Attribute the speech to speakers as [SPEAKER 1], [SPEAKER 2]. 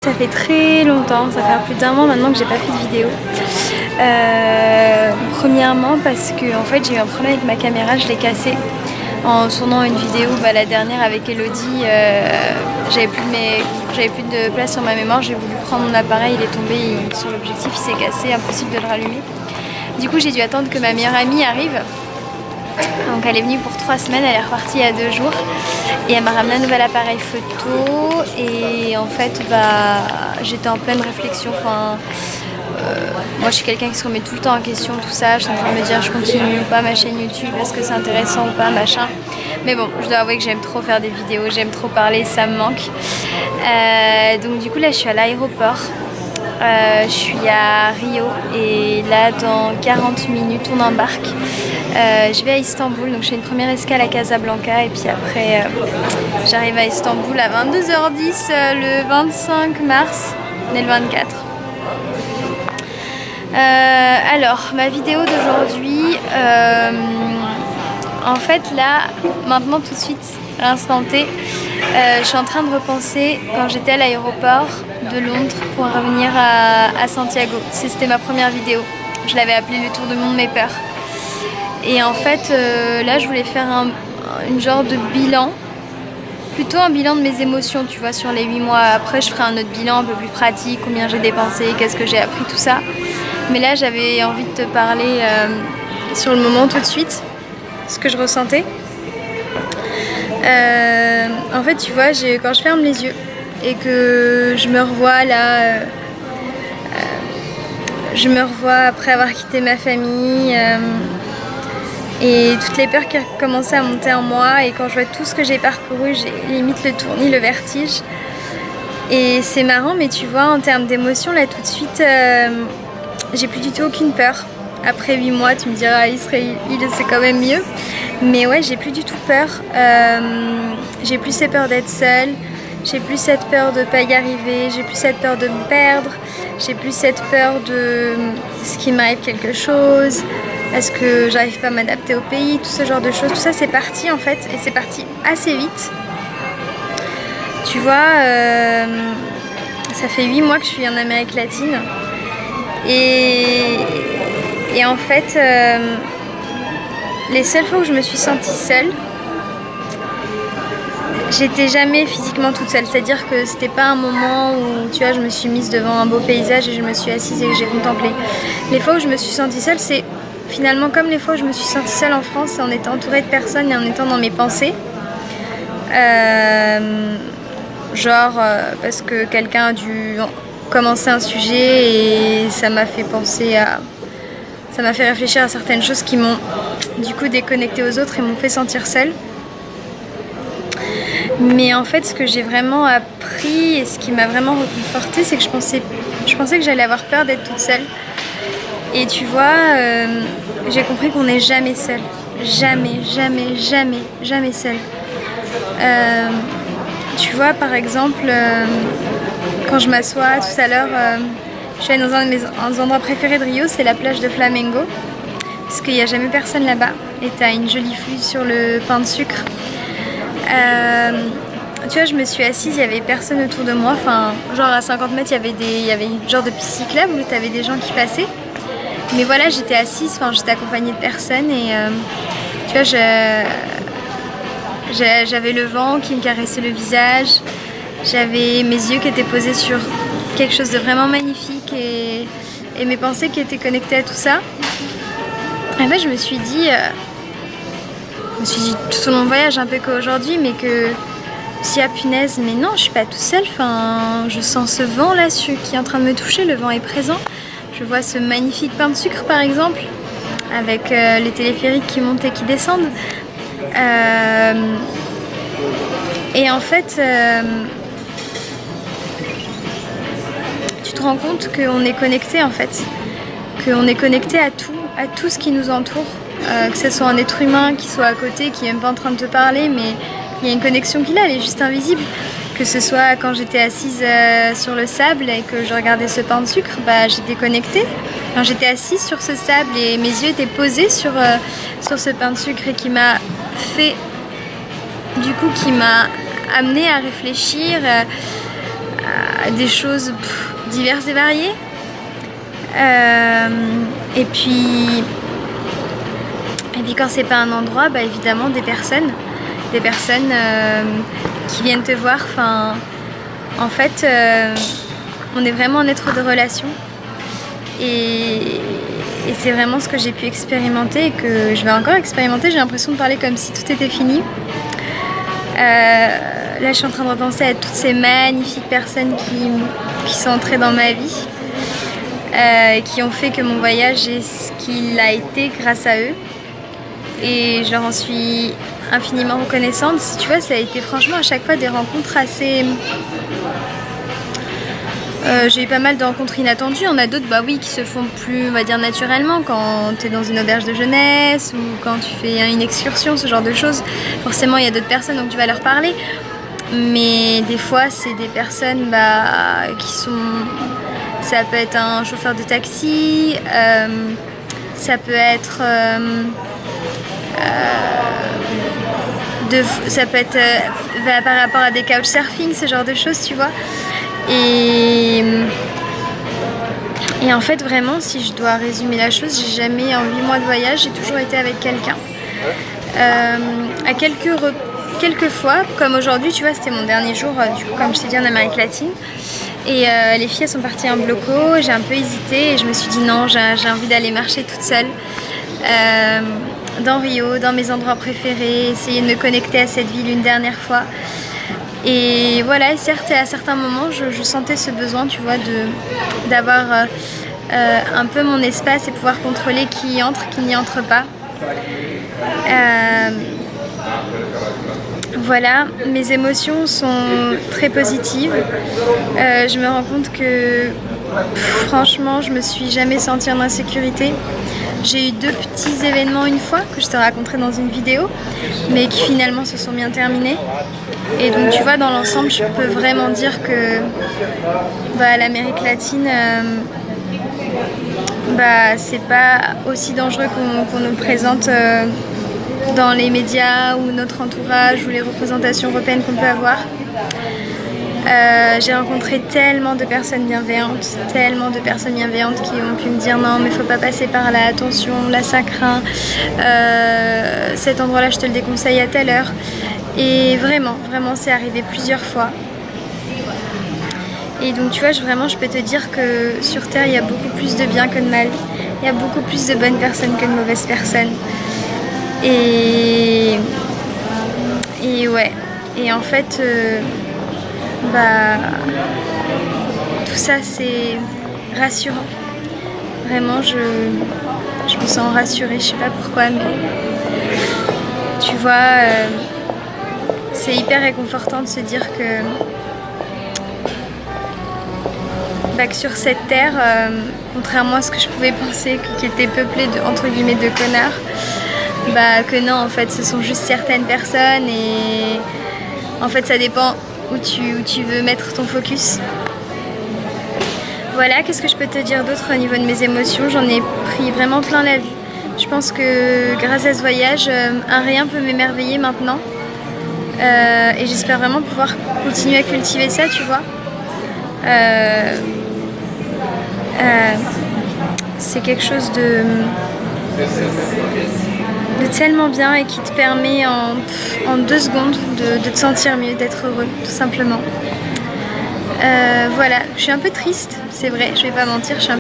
[SPEAKER 1] Ça fait très longtemps, ça fait plus d'un mois maintenant que j'ai pas fait de vidéo. Premièrement parce que en fait j'ai eu un problème avec ma caméra, je l'ai cassée en tournant une vidéo, la dernière avec Elodie. J'avais plus de place sur ma mémoire, j'ai voulu prendre mon appareil, il est tombé sur l'objectif, il s'est cassé, impossible de le rallumer. Du coup j'ai dû attendre que ma meilleure amie arrive. Donc elle est venue pour 3 semaines, elle est repartie il y a 2 jours et elle m'a ramené un nouvel appareil photo et en fait j'étais en pleine réflexion. Moi je suis quelqu'un qui se remet tout le temps en question, tout ça, je suis en train de me dire je continue ou pas ma chaîne YouTube, est-ce que c'est intéressant ou pas, machin. Mais bon, je dois avouer que j'aime trop faire des vidéos, j'aime trop parler, ça me manque. Donc du coup là je suis à l'aéroport. Je suis à Rio et là dans 40 minutes on embarque. Je vais à Istanbul, donc je fais une première escale à Casablanca et puis après j'arrive à Istanbul à 22h10 le 25 mars, on est le 24. Alors ma vidéo d'aujourd'hui, en fait là, maintenant tout de suite, à l'instant T, je suis en train de repenser quand j'étais à l'aéroport de Londres pour revenir à Santiago. C'était ma première vidéo, je l'avais appelée le tour du monde mes peurs. Et en fait là je voulais faire une genre de bilan, plutôt un bilan de mes émotions, tu vois, sur les 8 mois. Après je ferai un autre bilan un peu plus pratique, combien j'ai dépensé, qu'est-ce que j'ai appris, tout ça. Mais là j'avais envie de te parler sur le moment tout de suite, ce que je ressentais. En fait tu vois, quand je ferme les yeux et que je me revois là, je me revois après avoir quitté ma famille et toutes les peurs qui commençaient à monter en moi, et quand je vois tout ce que j'ai parcouru, j'ai limite le tournis, le vertige. Et c'est marrant, mais tu vois, en termes d'émotion, là tout de suite, j'ai plus du tout aucune peur. Après 8 mois, tu me diras, c'est quand même mieux. Mais ouais, j'ai plus du tout peur. J'ai plus cette peur d'être seule. J'ai plus cette peur de pas y arriver. J'ai plus cette peur de me perdre. J'ai plus cette peur de ce qu'il m'arrive quelque chose. Est-ce que j'arrive pas à m'adapter au pays? Tout ce genre de choses. Tout ça, c'est parti en fait. Et c'est parti assez vite. Tu vois, ça fait 8 mois que je suis en Amérique latine. Et en fait, les seules fois où je me suis sentie seule, j'étais jamais physiquement toute seule. C'est-à-dire que c'était pas un moment où, tu vois, je me suis mise devant un beau paysage et je me suis assise et que j'ai contemplé. Les fois où je me suis sentie seule, c'est finalement comme les fois où je me suis sentie seule en France, en étant entourée de personnes et en étant dans mes pensées. Parce que quelqu'un a dû commencer un sujet et ça m'a fait réfléchir à certaines choses qui m'ont du coup déconnectée aux autres et m'ont fait sentir seule. Mais en fait, ce que j'ai vraiment appris et ce qui m'a vraiment réconfortée, c'est que je pensais que j'allais avoir peur d'être toute seule. Et tu vois, j'ai compris qu'on n'est jamais seul. Jamais, jamais, jamais, jamais seul. Tu vois, par exemple, quand je m'assois tout à l'heure, je suis allée dans un de mes endroits préférés de Rio, c'est la plage de Flamengo. Parce qu'il n'y a jamais personne là-bas. Et tu as une jolie vue sur le pain de sucre. Tu vois, je me suis assise, il n'y avait personne autour de moi. Enfin, genre à 50 mètres, il y avait une genre de piste cyclable où tu avais des gens qui passaient. Mais voilà, j'étais assise, j'étais accompagnée de personne et tu vois, j'avais le vent qui me caressait le visage. J'avais mes yeux qui étaient posés sur quelque chose de vraiment magnifique et mes pensées qui étaient connectées à tout ça. Et là, je me suis dit tout au long du voyage, un peu qu'aujourd'hui, mais que si à punaise, mais non, je suis pas toute seule. Je sens ce vent là qui est en train de me toucher, le vent est présent. Je vois ce magnifique pain de sucre par exemple, avec les téléphériques qui montent et qui descendent. Et en fait, tu te rends compte qu'on est connecté en fait, qu'on est connecté à tout ce qui nous entoure, que ce soit un être humain qui soit à côté, qui n'est même pas en train de te parler, mais il y a une connexion qu'il a, elle est juste invisible. Que ce soit quand j'étais assise sur le sable et que je regardais ce pain de sucre, j'étais connectée. Enfin, j'étais assise sur ce sable et mes yeux étaient posés sur ce pain de sucre et qui m'a amenée à réfléchir des choses diverses et variées. Et puis quand c'est pas un endroit, bah évidemment des personnes qui viennent te voir. Enfin, en fait, on est vraiment un être de relation et c'est vraiment ce que j'ai pu expérimenter et que je vais encore expérimenter. J'ai l'impression de parler comme si tout était fini. Là, je suis en train de repenser à toutes ces magnifiques personnes qui sont entrées dans ma vie, qui ont fait que mon voyage est ce qu'il a été grâce à eux. Et je leur en suis infiniment reconnaissante. Tu vois, ça a été franchement à chaque fois des rencontres assez... j'ai eu pas mal de rencontres inattendues. Il y en a d'autres, bah oui, qui se font plus, on va dire, naturellement quand tu es dans une auberge de jeunesse ou quand tu fais une excursion, ce genre de choses. Forcément, il y a d'autres personnes, donc tu vas leur parler. Mais des fois, c'est des personnes qui sont... Ça peut être un chauffeur de taxi, ça peut être... ça peut être par rapport à des couchsurfing, ce genre de choses, tu vois. Et en fait, vraiment, si je dois résumer la chose, j'ai jamais, en 8 mois de voyage, j'ai toujours été avec quelqu'un. À quelques fois, comme aujourd'hui, tu vois, c'était mon dernier jour, du coup, comme je t'ai dit, en Amérique latine. Et les filles, elles sont parties en bloco, j'ai un peu hésité et je me suis dit non, j'ai envie d'aller marcher toute seule. Dans Rio, dans mes endroits préférés, essayer de me connecter à cette ville une dernière fois. Et voilà, et certes, à certains moments, je sentais ce besoin, tu vois, d'avoir un peu mon espace et pouvoir contrôler qui y entre, qui n'y entre pas. Voilà, mes émotions sont très positives. Je me rends compte que, franchement, je me suis jamais sentie en insécurité. J'ai eu 2 petits événements une fois que je te raconterai dans une vidéo, mais qui finalement se sont bien terminés. Et donc tu vois, dans l'ensemble, je peux vraiment dire que l'Amérique latine, c'est pas aussi dangereux qu'on nous présente dans les médias ou notre entourage ou les représentations européennes qu'on peut avoir. J'ai rencontré tellement de personnes bienveillantes qui ont pu me dire non mais faut pas passer par là, attention, là ça craint, cet endroit là je te le déconseille à telle heure. Et vraiment c'est arrivé plusieurs fois. Et donc tu vois, je peux te dire que sur Terre il y a beaucoup plus de bien que de mal, il y a beaucoup plus de bonnes personnes que de mauvaises personnes. Et ouais, et en fait tout ça c'est rassurant. Vraiment, je me sens rassurée, je sais pas pourquoi, mais tu vois, c'est hyper réconfortant de se dire que sur cette terre, contrairement à ce que je pouvais penser, qui était peuplée entre guillemets de connards, que non, en fait ce sont juste certaines personnes et en fait ça dépend où tu veux mettre ton focus. Voilà, qu'est-ce que je peux te dire d'autre au niveau de mes émotions? J'en ai pris vraiment plein la vue. Je pense que grâce à ce voyage, un rien peut m'émerveiller maintenant. Et j'espère vraiment pouvoir continuer à cultiver ça, tu vois. C'est quelque chose de tellement bien et qui te permet en 2 secondes de te sentir mieux, d'être heureux, tout simplement. Voilà, je suis un peu triste, c'est vrai, je vais pas mentir,